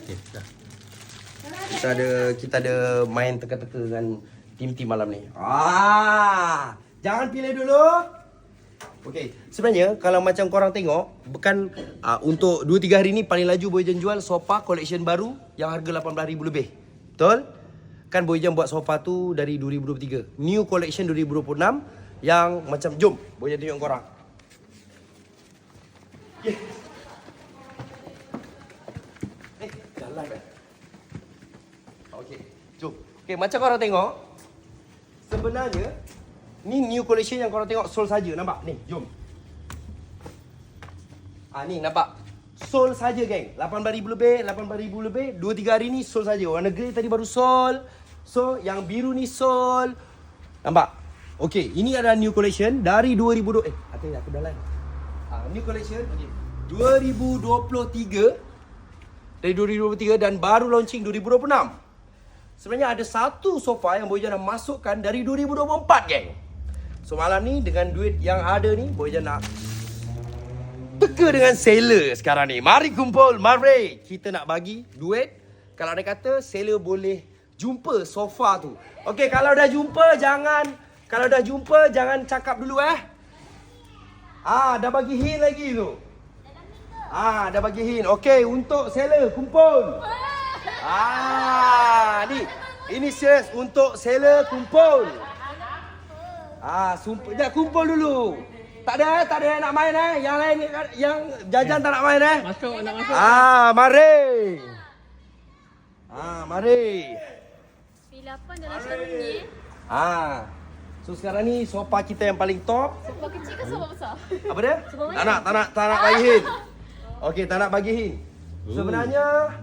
Okay, dah. Kita ada main teka-teka dengan tim-tim malam ni. Jangan pilih dulu. Okey, sebenarnya kalau macam korang tengok, bukan untuk 2-3 hari ni paling laju Boyjan jual sofa collection baru yang harga 18,000 lebih. Betul? Kan Boyjan buat sofa tu dari 2023. New collection 2026 yang macam jom Boyjan tunjuk korang. Okay. Dah live dah. Okey, jom. Okey, macam korang tengok, sebenarnya ni new collection yang korang tengok sold saja, nampak? Ni, jom. Ni nampak. Sold saja geng. 18,000 lebih, 18,000 lebih. 2-3 hari ni sold saja. Warna grey tadi baru sold. So, yang biru ni sold. Nampak? Okey, ini adalah new collection dari 2020. Aku dah live. New collection okey. 2023 dari 2023 dan baru launching 2026. Sebenarnya ada satu sofa yang Boyjan dah masukkan dari 2024 geng. So malam ni dengan duit yang ada ni Boyjan nak teka dengan seller sekarang ni. Mari kumpul, mari. Kita nak bagi duit. Kalau dia kata seller boleh jumpa sofa tu. Okey, kalau dah jumpa jangan cakap dulu dah bagi hint lagi tu. Dah bagi hint. Okey, untuk seller kumpul. Ini serius untuk seller kumpul. Sumpah, kumpul dulu. Tak ada yang nak main Yang lain yang jajan tak nak main Nak masuk. Mari. Mari. Pilih apa dalam showroom ni? So sekarang ni sofa kita yang paling top. Sofa kecil ke sofa besar? Apa dia? Sofa mana? Tak nak bagi hint. Okey, tak nak bagi hint. Sebenarnya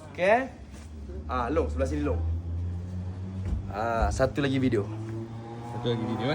okey. Long sebelah sini long. Satu lagi video. Satu lagi video